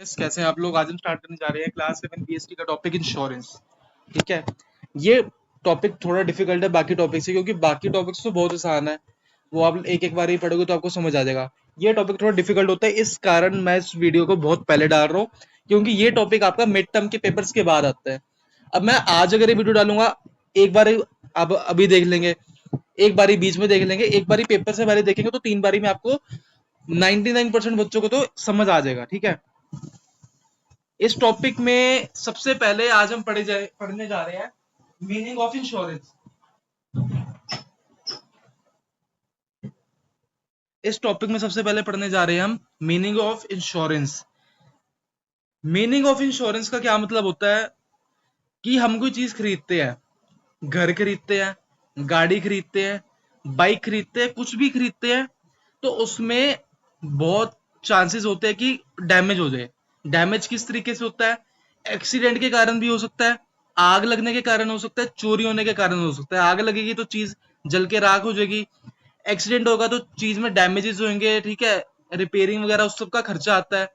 कैसे हैं आप लोग। आज हम स्टार्ट करने जा रहे हैं क्लास 7 पीएसटी का टॉपिक इंश्योरेंस। ठीक है। ये टॉपिक थोड़ा डिफिकल्ट है बाकी टॉपिक से, क्योंकि बाकी टॉपिक्स तो बहुत आसान है, वो आप एक एक बार ही पढ़ोगे तो आपको समझ आ जाएगा। ये टॉपिक थोड़ा डिफिकल्ट होता है, इस कारण मैं इस वीडियो को बहुत पहले डाल रहा हूँ, क्योंकि ये टॉपिक आपका मिड टर्म के पेपर्स के बाद आता है। अब मैं आज अगर ये वीडियो डालूंगा, एक बार अब अभी देख लेंगे, एक बारी बीच में देख लेंगे, एक बारी पेपर से पहले देखेंगे, तो 3 बारी में आपको 99% बच्चों को तो समझ आ जाएगा। ठीक है। इस टॉपिक में सबसे पहले आज हम पढ़ने जा रहे हैं मीनिंग ऑफ इंश्योरेंस। इस टॉपिक में सबसे पहले पढ़ने जा रहे हैं हम meaning of insurance. Meaning of insurance का क्या मतलब होता है कि हम कोई चीज खरीदते हैं, घर खरीदते हैं, गाड़ी खरीदते हैं, बाइक खरीदते हैं, कुछ भी खरीदते हैं, तो उसमें बहुत चांसेस होते हैं कि डैमेज हो जाए। डैमेज किस तरीके से होता है? एक्सीडेंट के कारण भी हो सकता है, आग लगने के कारण हो सकता है, चोरी होने के कारण हो सकता है। आग लगेगी तो चीज जल के राख हो जाएगी, एक्सीडेंट होगा तो चीज में डैमेजेस होंगे। ठीक है। रिपेयरिंग वगैरह उस सब का खर्चा आता है।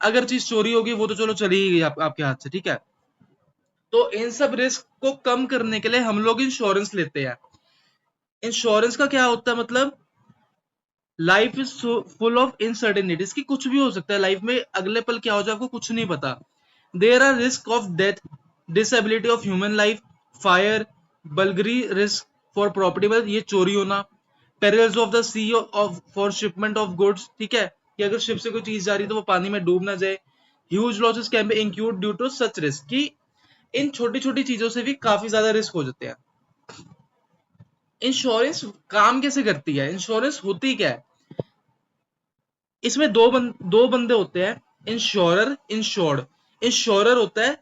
अगर चीज चोरी होगी वो तो चलो चली ही गई आपके हाथ से। ठीक है। तो इन सब रिस्क को कम करने के लिए हम लोग इंश्योरेंस लेते हैं। इंश्योरेंस का क्या होता है मतलब, लाइफ इज फुल ऑफ इनसर्टेनिटीज, की कुछ भी हो सकता है लाइफ में, अगले पल क्या हो जाए आपको कुछ नहीं पता। There are risk of death, disability of human life, fire, burglary risk for property, मतलब ये चोरी होना, perils of the sea of for shipment of goods. ठीक है, कि अगर शिप से कोई चीज जा रही है तो वो पानी में डूब ना जाए। Huge losses can be incurred due to such risk, की इन छोटी छोटी चीजों से भी काफी ज्यादा रिस्क हो जाते हैं। इंश्योरेंस काम कैसे करती है, इंश्योरेंस होती क्या है? इसमें दो बंदे होते हैं, इंश्योरर, इंश्योर्ड। इंश्योरर होता है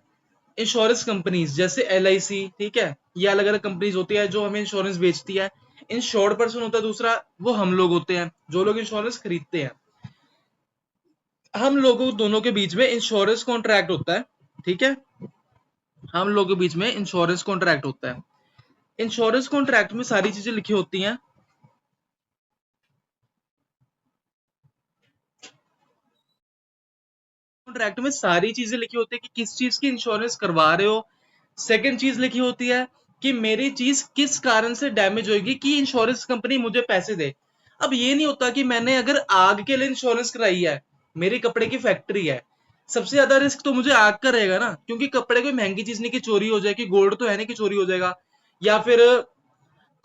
इंश्योरेंस कंपनीज जैसे LIC। ठीक है, ये अलग अलग कंपनीज होती है जो हमें इंश्योरेंस बेचती है। इंश्योर्ड पर्सन होता है दूसरा, वो हम लोग होते हैं जो लोग इंश्योरेंस खरीदते हैं। हम लोगों दोनों के बीच में इंश्योरेंस कॉन्ट्रैक्ट होता है। ठीक है, हम लोगों के बीच में इंश्योरेंस कॉन्ट्रैक्ट होता है। इंश्योरेंस कॉन्ट्रैक्ट में सारी चीजें लिखी होती हैं। कॉन्ट्रैक्ट में सारी चीजें लिखी होती है कि किस चीज की इंश्योरेंस करवा रहे हो। सेकंड चीज लिखी होती है कि मेरी चीज किस कारण से डैमेज होगी कि इंश्योरेंस कंपनी मुझे पैसे दे। अब ये नहीं होता कि मैंने अगर आग के लिए इंश्योरेंस कराई है, मेरी कपड़े की फैक्ट्री है, सबसे ज्यादा रिस्क तो मुझे आग का रहेगा ना, क्योंकि कपड़े कोई महंगी चीज नहीं कि चोरी हो जाए, कि गोल्ड तो है नहीं कि चोरी हो जाएगा, या फिर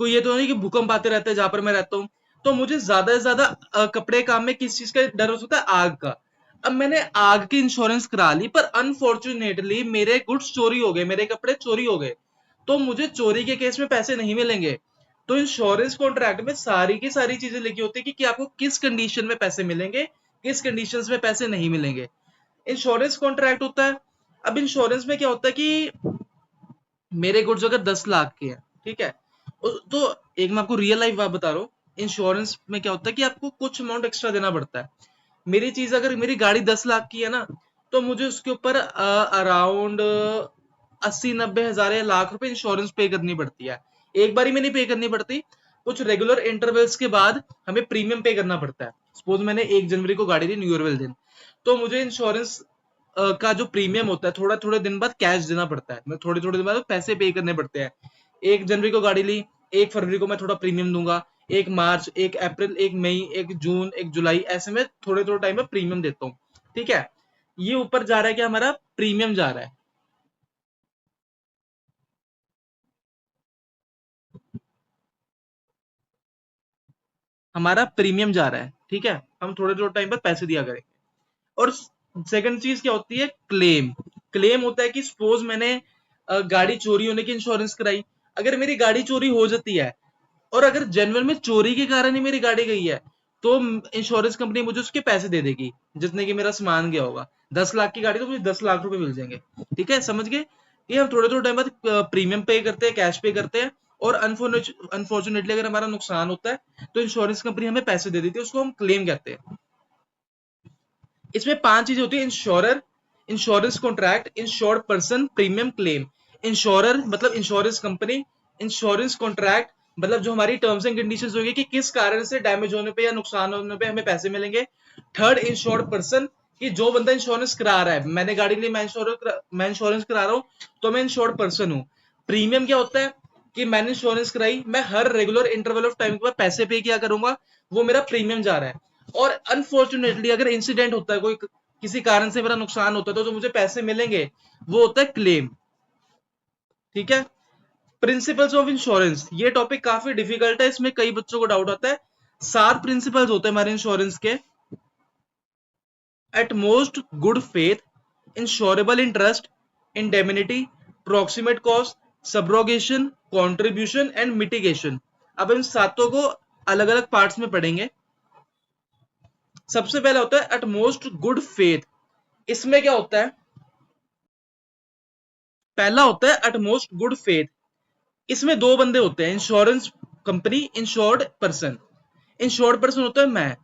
कोई ये तो नहीं कि भूकंप आते रहते हैं जहां पर मैं रहता हूँ। तो मुझे ज्यादा से ज्यादा कपड़े काम में किस चीज का डर हो सकता है? आग का। अब मैंने आग की इंश्योरेंस करा ली, पर अनफॉर्चुनेटली मेरे गुड्स चोरी हो गए, मेरे कपड़े चोरी हो गए, तो मुझे चोरी के केस में पैसे नहीं मिलेंगे। तो इंश्योरेंस कॉन्ट्रैक्ट में सारी की सारी चीजें लिखी होती है कि आपको किस कंडीशन में पैसे मिलेंगे, किस कंडीशंस में पैसे नहीं मिलेंगे। इंश्योरेंस कॉन्ट्रैक्ट होता है। अब इंश्योरेंस में क्या होता है कि मेरे गुड्स अगर 10 लाख के हैं, ठीक है, तो एक मैं आपको रियल लाइफ बात बता रहा हूँ। इंश्योरेंस में क्या होता है कि आपको कुछ अमाउंट एक्स्ट्रा देना पड़ता है। मेरी चीज अगर, मेरी गाड़ी 10 लाख की है ना, तो मुझे उसके ऊपर अराउंड 80-90 हजार या लाख रुपए इंश्योरेंस पे करनी पड़ती है। एक बारी में नहीं पे करनी पड़ती, कुछ रेगुलर इंटरवल्स के बाद हमें प्रीमियम पे करना पड़ता है। सपोज मैंने 1 जनवरी को गाड़ी ली, न्यू ईयर वाले दिन, तो मुझे इंश्योरेंस का जो प्रीमियम होता है थोड़ा थोड़े दिन बाद कैश देना पड़ता है, मैं थोड़े थोड़े दिन बाद पैसे पे करने पड़ते हैं। 1 जनवरी को गाड़ी ली, 1 फरवरी को मैं थोड़ा प्रीमियम दूंगा, 1 मार्च, 1 अप्रैल, 1 मई, 1 जून, 1 जुलाई, ऐसे में थोड़े थोड़े टाइम में प्रीमियम देता हूँ। ठीक है, ये ऊपर जा रहा है कि हमारा प्रीमियम जा रहा है, हमारा प्रीमियम जा रहा है। ठीक है, हम थोड़े थोड़े टाइम पर पैसे दिया करेंगे। और सेकंड चीज क्या होती है? क्लेम। क्लेम होता है कि सपोज मैंने गाड़ी चोरी होने की इंश्योरेंस कराई, अगर मेरी गाड़ी चोरी हो जाती है, और अगर जनरल में चोरी के कारण ही मेरी गाड़ी गई है, तो इंश्योरेंस कंपनी मुझे उसके पैसे दे देगी जितने की मेरा सामान गया होगा। 10 लाख की गाड़ी तो मुझे 10 लाख रुपए मिल जाएंगे। ठीक है, समझ गए? ये हम थोड़े थोड़े टाइम बाद प्रीमियम पे करते हैं, कैश पे करते हैं, और अनफॉर्चुनेटली अगर हमारा नुकसान होता है तो इंश्योरेंस कंपनी हमें पैसे दे देती है, उसको हम क्लेम कहते हैं। इसमें 5 चीजें होती है: insurer, insurance contract, insured person, premium, claim. Insurer मतलब इंश्योरेंस कंपनी, इंश्योरेंस कॉन्ट्रैक्ट मतलब जो हमारी टर्म्स एंड कंडीशंस होगी कि किस कारण से डैमेज होने पे या नुकसान होने पे हमें पैसे मिलेंगे। थर्ड, इंश्योर्ड पर्सन, कि जो बंदा इंश्योरेंस करा रहा है, मैंने गाड़ी ली, मैं इंश्योरेंस करा रहा हूँ, तो मैं इंश्योर्ड पर्सन हूँ। प्रीमियम क्या होता है कि मैंने इंश्योरेंस कराई, मैं हर रेगुलर इंटरवल ऑफ टाइम के बाद पैसे पे किया करूंगा, वो मेरा प्रीमियम जा रहा है। और अनफॉर्चुनेटली अगर इंसिडेंट होता है, कोई किसी कारण से मेरा नुकसान होता है, तो जो मुझे पैसे मिलेंगे वो होता है क्लेम। ठीक है। प्रिंसिपल्स ऑफ इंश्योरेंस, ये टॉपिक काफी डिफिकल्ट है, इसमें कई बच्चों को डाउट आता है। 7 प्रिंसिपल्स होते हैं हमारे इंश्योरेंस के। At most good faith, insurable interest, indemnity, proximate cost, subrogation, contribution and mitigation. अब इन सातों को अलग अलग पार्ट्स में पढ़ेंगे। सबसे पहला होता है एट मोस्ट गुड फेथ। इसमें क्या होता है, पहला होता है एट मोस्ट गुड फेथ। इसमें दो बंदे होते हैं, insurance company, insured person. Insured person होता है मैं।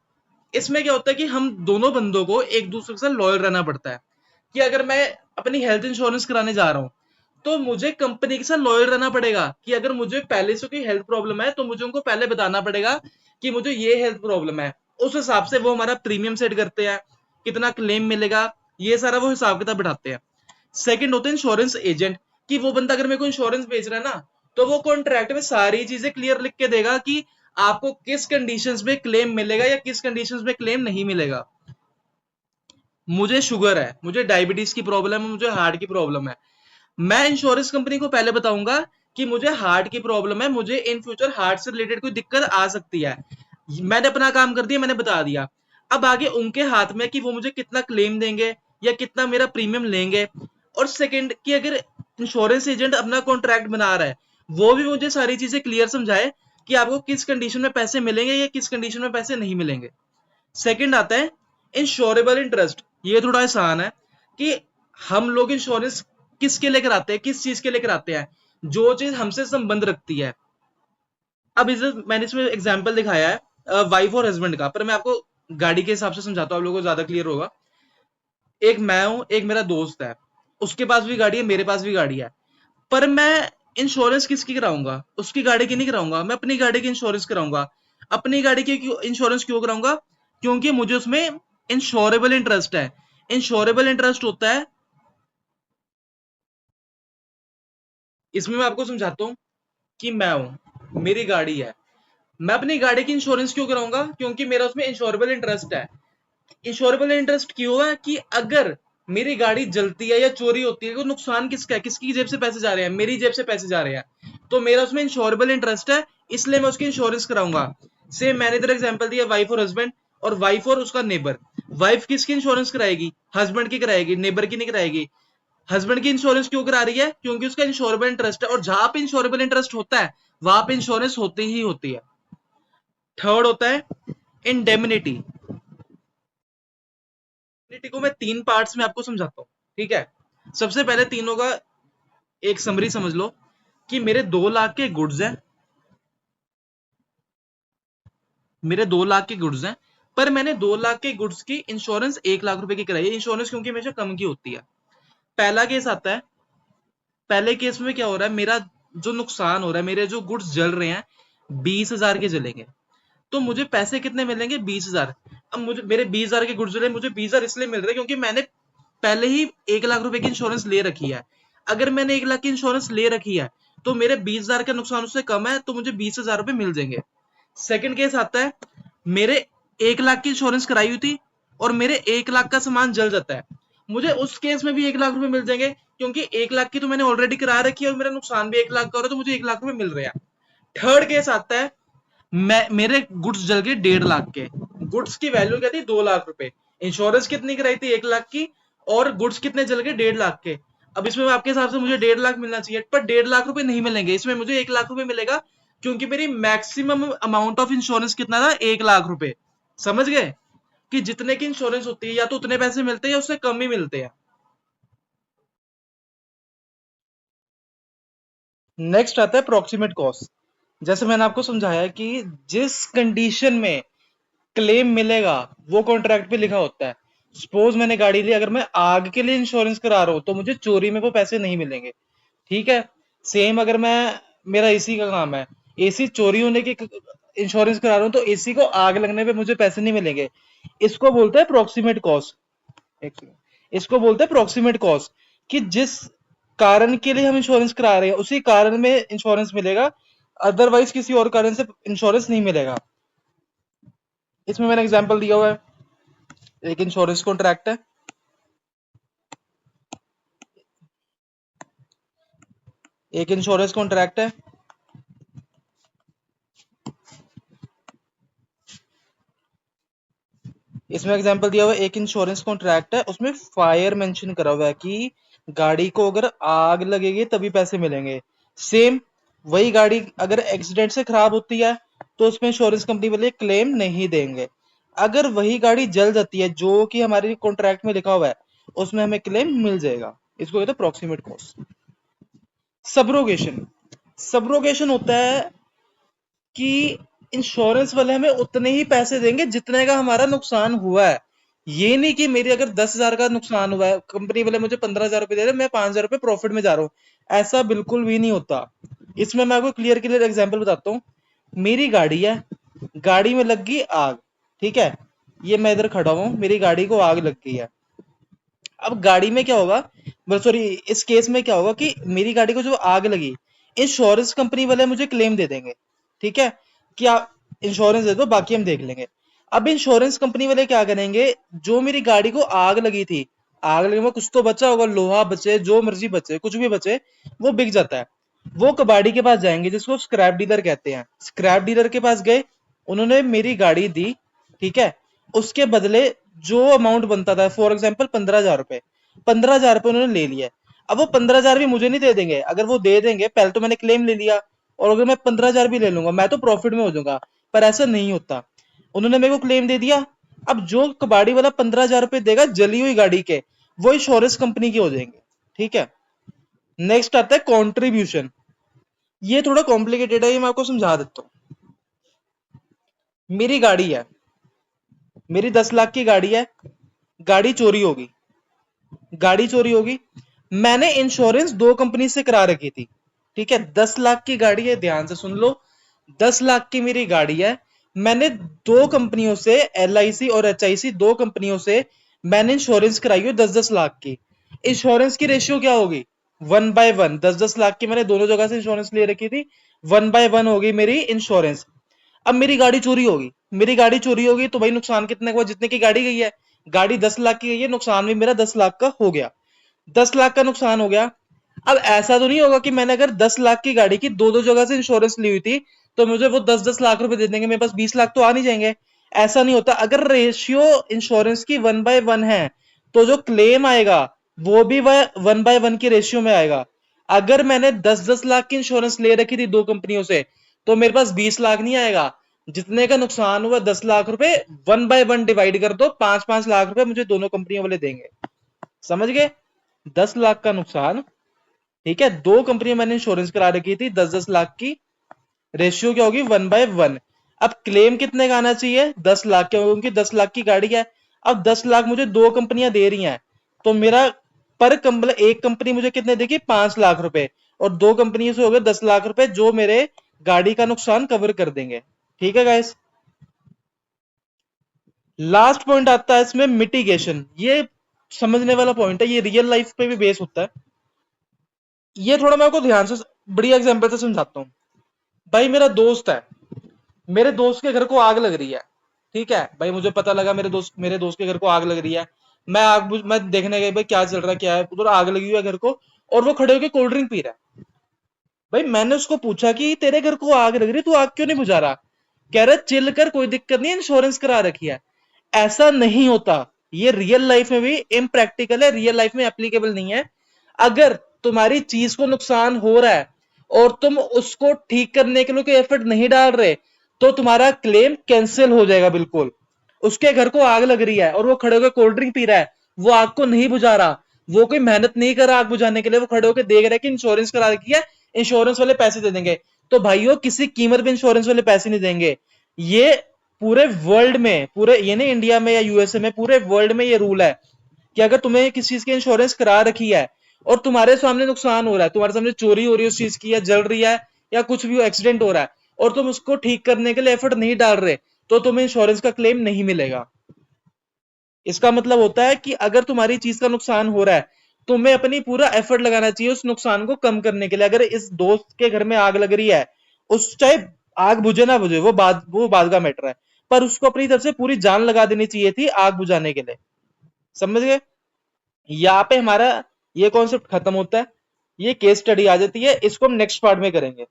इसमें क्या होता है कि हम दोनों बंदों को एक दूसरे के साथ लॉयल रहना पड़ता है। कि अगर मैं अपनी हेल्थ इंश्योरेंस कराने जा रहा हूं, तो मुझे कंपनी के साथ लॉयल रहना पड़ेगा। कि अगर मुझे पहले से कोई हेल्थ प्रॉब्लम है, तो मुझे उनको पहले बताना पड़ेगा कि मुझे ये हेल्थ प्रॉब्लम है। उस हिसाब से वो हमारा प्रीमियम सेट करते हैं, कितना क्लेम मिलेगा, ये सारा वो हिसाब किताब बिठाते हैं। सेकंड होते हैं इंश्योरेंस एजेंट। कि वो बंदा अगर मेरे को इंश्योरेंस बेच रहा है ना, तो वो कॉन्ट्रैक्ट में सारी चीजें क्लियर लिख के देगा कि आपको किस कंडीशंस में क्लेम मिलेगा या किस कंडीशंस में क्लेम नहीं मिलेगा। मुझे शुगर है, मुझे डायबिटीज की प्रॉब्लम है, मुझे हार्ट की प्रॉब्लम है, मैं इंश्योरेंस कंपनी को पहले बताऊंगा कि मुझे हार्ट की प्रॉब्लम है, मुझे इन फ्यूचर हार्ट से रिलेटेड कोई दिक्कत आ सकती है। मैंने अपना काम कर दिया, मैंने बता दिया। अब आगे उनके हाथ में कि वो मुझे कितना क्लेम देंगे या कितना मेरा प्रीमियम लेंगे। और सेकंड कि अगर इंश्योरेंस एजेंट अपना कॉन्ट्रैक्ट बना रहा है, वो भी मुझे सारी चीजें क्लियर समझाए कि आपको किस कंडीशन में पैसे मिलेंगे या किस कंडीशन में पैसे नहीं मिलेंगे। सेकंड आता है इंश्योरेबल इंटरेस्ट। ये थोड़ा आसान है कि हम लोग इंश्योरेंस किसके लिए कराते हैं, किस चीज के लिए कराते हैं, जो चीज हमसे संबंध रखती है। अब मैंने इसमें एग्जांपल दिखाया है वाइफ और हस्बैंड का, पर मैं आपको गाड़ी के हिसाब से समझाता हूँ, आप लोगों को ज्यादा क्लियर होगा। एक मैं हूं, एक मेरा दोस्त है, उसके पास भी गाड़ी है, मेरे पास भी गाड़ी है। पर मैं इंश्योरेंस किसकी कराऊंगा, उसकी गाड़ी की नहीं कराऊंगा, मैं अपनी गाड़ी की इंश्योरेंस कराऊंगा। अपनी गाड़ी की इंश्योरेंस क्यों कराऊंगा? क्योंकि मुझे उसमें इंश्योरेबल इंटरेस्ट है। इंश्योरेबल इंटरेस्ट होता है, इसमें मैं आपको समझाता हूं कि मैं हूं, मेरी गाड़ी है, मैं अपनी गाड़ी की इंश्योरेंस क्यों कराऊंगा? क्योंकि मेरा उसमें इंश्योरेबल इंटरेस्ट है। इंश्योरेबल इंटरेस्ट क्यों है? कि अगर मेरी गाड़ी जलती है या चोरी होती है, तो नुकसान किसका है, किसकी जेब से पैसे जा रहे हैं? मेरी जेब से पैसे जा रहे हैं। तो मेरा उसमें इंश्योरेबल इंटरेस्ट है, इसलिए मैं उसकी इंश्योरेंस कराऊंगा। सेम मैंने इधर एग्जांपल दिया वाइफ और हस्बैंड, और वाइफ और उसका नेबर। वाइफ किसकी इंश्योरेंस कराएगी? हस्बैंड की कराएगी, नेबर की नहीं कराएगी। हस्बैंड की इंश्योरेंस क्यों करा रही है? क्योंकि उसका इंश्योरेबल इंटरेस्ट है, और जहां पे इंश्योरेबल इंटरेस्ट होता है, वहां पे इंश्योरेंस होती ही होती है। थर्ड होता है इंडेमिनिटी। इंडेमिनिटी को मैं 3 पार्ट्स में आपको समझाता हूँ। ठीक है। सबसे पहले तीनों का एक समरी समझ लो कि मेरे 2 लाख के गुड्स हैं, मेरे 2 लाख के गुड्स हैं, पर मैंने 2 लाख के गुड्स की इंश्योरेंस 1 लाख रुपए की कराई है। इंश्योरेंस क्योंकि हमेशा कम की होती है। पहला केस आता है, पहले केस में क्या हो रहा है, मेरा जो नुकसान हो रहा है, मेरे जो गुड्स जल रहे हैं 20,000 के जलेंगे, तो मुझे पैसे कितने मिलेंगे? 20,000। अब मुझे मेरे 20,000 के गुड्स जले, मुझे 20,000 इसलिए मिल रहे हैं क्योंकि मैंने पहले ही 1 लाख रुपए की इंश्योरेंस ले रखी है। अगर मैंने 1 लाख की इंश्योरेंस ले रखी है, तो मेरे 20,000 का नुकसान उससे कम है, तो मुझे 20,000 रुपए मिल जाएंगे। सेकंड केस आता है, मेरे 1 लाख की इंश्योरेंस कराई हुई थी और मेरे 1 लाख का सामान जल जाता है, मुझे उस केस में भी 1 लाख रुपए मिल जाएंगे, क्योंकि 1 लाख की तो मैंने ऑलरेडी करा रखी है और मेरा नुकसान भी 1 लाख का हो रहा है, तो मुझे 1 लाख रुपए मिल रहे हैं। थर्ड केस आता है, मैं मेरे गुड्स जल गए 1.5 लाख के। गुड्स की वैल्यू क्या थी? 2 लाख रुपए। इंश्योरेंस कितनी कराई थी? 1 लाख की। और गुड्स कितने जल गए? 1.5 लाख के। अब इसमें आपके हिसाब से मुझे 1.5 लाख मिलना चाहिए, पर 1.5 लाख रुपए नहीं मिलेंगे, इसमें मुझे 1 लाख रुपए मिलेगा, क्योंकि मेरी मैक्सिमम अमाउंट ऑफ इंश्योरेंस कितना था? 1 लाख रुपए। समझ गए कि जितने की इंश्योरेंस होती है, या तो उतने पैसे मिलते हैं या उससे कम ही मिलते हैं। नेक्स्ट आता है प्रोक्सीमेट कॉस्ट। जैसे मैंने आपको समझाया कि जिस कंडीशन में क्लेम मिलेगा, वो कॉन्ट्रैक्ट पे लिखा होता है। सपोज मैंने गाड़ी ली, अगर मैं आग के लिए इंश्योरेंस करा रहा हूं, तो मुझे चोरी में वो पैसे नहीं मिलेंगे। ठीक है। सेम अगर मैं, मेरा एसी का काम है, एसी चोरी होने की इंश्योरेंस करा रहा हूं, तो एसी को आग लगने पे मुझे पैसे नहीं मिलेंगे। इसको बोलते हैं प्रोक्सीमेट कॉस्ट। एक सेकंड, इसको बोलते हैं प्रोक्सीमेट कॉज, कि जिस कारण के लिए हम इंश्योरेंस करा रहे हैं उसी कारण में इंश्योरेंस मिलेगा, अदरवाइज किसी और कारण से इंश्योरेंस नहीं मिलेगा। इसमें मैंने एग्जांपल दिया हुआ है, एक इंश्योरेंस कॉन्ट्रैक्ट है, एक इंश्योरेंस कॉन्ट्रैक्ट है, इसमें एग्जांपल दिया हुआ है एक इंश्योरेंस कॉन्ट्रैक्ट है, उसमें फायर मेंशन करा हुआ है कि गाड़ी को अगर आग लगेगी तभी पैसे मिलेंगे। सेम वही गाड़ी अगर एक्सीडेंट से खराब होती है तो उसमें इंश्योरेंस कंपनी वाले क्लेम नहीं देंगे। अगर वही गाड़ी जल जाती है जो कि हमारे कॉन्ट्रैक्ट में लिखा हुआ है, उसमें हमें क्लेम मिल जाएगा। इसको कहते हैं प्रोक्सीमेट कॉस्ट। सब्रोगेशन, सब्रोगेशन होता है कि इंश्योरेंस वाले हमें उतने ही पैसे देंगे जितने का हमारा नुकसान हुआ है। ये नहीं कि मेरे अगर 10,000 का नुकसान हुआ है, कंपनी वाले मुझे 15,000 रुपए दे रहे हैं, मैं 5,000 रुपए प्रॉफिट में जा रहा हूं, ऐसा बिल्कुल भी नहीं होता। इसमें मैं आपको क्लियर क्लियर एग्जांपल बताता हूँ। मेरी गाड़ी है, गाड़ी में लग गई आग, ठीक है, ये मैं इधर खड़ा हूं, मेरी गाड़ी को आग लग गई है। अब गाड़ी में क्या होगा, सॉरी, इस केस में क्या होगा कि मेरी गाड़ी को जो आग लगी, इंश्योरेंस कंपनी वाले मुझे क्लेम दे देंगे, ठीक है, कि आप इंश्योरेंस दे दो बाकी हम देख लेंगे। अब इंश्योरेंस कंपनी वाले क्या करेंगे, जो मेरी गाड़ी को आग लगी थी, आग लगने में कुछ तो बचा होगा, लोहा बचे, जो मर्जी बचे, कुछ भी बचे, वो बिक जाता है। वो कबाड़ी के पास जाएंगे, जिसको स्क्रैप डीलर कहते हैं। स्क्रैप डीलर के पास गए, उन्होंने मेरी गाड़ी दी, ठीक है, उसके बदले जो अमाउंट बनता था, फॉर एग्जाम्पल 15,000 रुपए, 15,000 रुपए उन्होंने ले लिया। अब वो 15,000 भी मुझे नहीं दे देंगे, अगर वो दे देंगे, पहले तो मैंने क्लेम ले लिया, और अगर मैं 15,000 भी ले लूंगा मैं तो प्रॉफिट में हो जाऊंगा, पर ऐसा नहीं होता। उन्होंने मेरे को क्लेम दे दिया, अब जो कबाड़ी वाला 15,000 रुपए देगा जली हुई गाड़ी के, वो इंश्योरेंस कंपनी के हो जाएंगे, ठीक है। नेक्स्ट आता है कॉन्ट्रीब्यूशन। ये थोड़ा कॉम्प्लिकेटेड है, ये मैं आपको समझा देता हूँ। मेरी गाड़ी है, मेरी 10 लाख की गाड़ी है, गाड़ी चोरी होगी, गाड़ी चोरी होगी, मैंने इंश्योरेंस दो कंपनी से करा रखी थी, ठीक है, 10 लाख की गाड़ी है, ध्यान से सुन लो, 10 लाख की मेरी गाड़ी है, मैंने दो कंपनियों से, LIC और HIC, दो कंपनियों से मैंने इंश्योरेंस कराई है 10-10 लाख की। इंश्योरेंस की रेशियो क्या होगी, 1/1, 10-10 लाख की मैंने दोनों जगह से इंश्योरेंस ले रखी थी, 1/1 होगी मेरी इंश्योरेंस। अब मेरी गाड़ी चोरी होगी, मेरी गाड़ी चोरी होगी तो भाई नुकसान कितने का हुआ, जितने की गाड़ी गई है, गाड़ी 10 लाख की गई है, नुकसान भी मेरा 10 लाख का हो गया, 10 लाख का नुकसान हो गया। अब ऐसा तो नहीं होगा कि मैंने अगर 10 लाख की गाड़ी की दो दो जगह से इंश्योरेंस ली हुई थी तो मुझे वो 10-10 लाख रुपए दे देंगे, मेरे पास 20 लाख तो आ नहीं जाएंगे। ऐसा नहीं होता, अगर रेशियो इंश्योरेंस की 1/1 है तो जो क्लेम आएगा वो भी वह 1/1 की रेशियो में आएगा। अगर मैंने 10-10 लाख की इंश्योरेंस ले रखी थी दो कंपनियों से तो मेरे पास 20 लाख नहीं आएगा, जितने का नुकसान हुआ 10 लाख रुपए 1/1 डिवाइड कर दो, 5-5 लाख रुपए मुझे दोनों कंपनियों वाले देंगे। समझ गए, 10 लाख का नुकसान, ठीक है, दो कंपनियां मैंने इंश्योरेंस करा रखी थी 10-10 लाख की, रेशियो क्या होगी 1/1। अब क्लेम कितने का आना चाहिए, 10 लाख का, क्योंकि 10 लाख की गाड़ी है। अब 10 लाख मुझे दो कंपनियां दे रही हैं, तो मेरा पर कंपनी, एक कंपनी मुझे कितने देगी, 5 लाख रुपए, और दो कंपनी से हो गए 10 लाख रुपए जो मेरे गाड़ी का नुकसान कवर कर देंगे, ठीक है गाइस। लास्ट पॉइंट आता है इसमें मिटिगेशन, ये समझने वाला पॉइंट है, ये रियल लाइफ पे भी बेस होता है। ये थोड़ा मैं आपको ध्यान से बढ़िया एग्जांपल से समझाता हूँ। भाई मेरा दोस्त है, मेरे दोस्त के घर को आग लग रही है, ठीक है भाई, मुझे पता लगा मेरे दोस्त के घर को आग लग रही है, मैं देखने गई भाई क्या चल रहा है, क्या है उधर, आग लगी हुई है घर को, और वो खड़े होकर कोल्ड ड्रिंक पी रहा है। भाई मैंने उसको पूछा कि तेरे घर को आग लग रही है, तू आग क्यों नहीं बुझा रहा, कह रहा चिल कर, कोई दिक्कत नहीं, इंश्योरेंस करा रखी है। ऐसा नहीं होता, ये रियल लाइफ में भी इम्प्रैक्टिकल है, रियल लाइफ में एप्लीकेबल नहीं है। अगर तुम्हारी चीज को नुकसान हो रहा है और तुम उसको ठीक करने के लिए कोई एफर्ट नहीं डाल रहे तो तुम्हारा क्लेम कैंसिल हो जाएगा बिल्कुल। उसके घर को आग लग रही है और वो खड़े होकर कोल्ड ड्रिंक पी रहा है, वो आग को नहीं बुझा रहा, वो कोई मेहनत नहीं कर रहा आग बुझाने के लिए, वो खड़े होकर देख रहा है कि इंश्योरेंस करा रखी है, इंश्योरेंस वाले पैसे दे देंगे। तो भाइयों किसी कीमत पे इंश्योरेंस वाले पैसे नहीं देंगे। ये पूरे वर्ल्ड में, पूरे ये नहीं इंडिया में या यूएसए में, पूरे वर्ल्ड में ये रूल है कि अगर तुम्हें किसी चीज की इंश्योरेंस करा रखी है और तुम्हारे सामने नुकसान हो रहा है, तुम्हारे सामने चोरी हो रही है उस चीज की, या जल रही है, या कुछ भी एक्सीडेंट हो रहा है, और तुम उसको ठीक करने के लिए एफर्ट नहीं डाल रहे, तो तुम्हें इंश्योरेंस का क्लेम नहीं मिलेगा। इसका मतलब होता है कि अगर तुम्हारी चीज का नुकसान हो रहा है, तुम्हें अपनी पूरा एफर्ट लगाना चाहिए उस नुकसान को कम करने के लिए। अगर इस दोस्त के घर में आग लग रही है, उस चाहे आग बुझे ना बुझे, वो बात का मैटर है, पर उसको अपनी तरफ से पूरी जान लगा देनी चाहिए थी आग बुझाने के लिए। समझ गए? यहाँ पे हमारा ये कॉन्सेप्ट खत्म होता है, ये केस स्टडी आ जाती है, इसको हम नेक्स्ट पार्ट में करेंगे।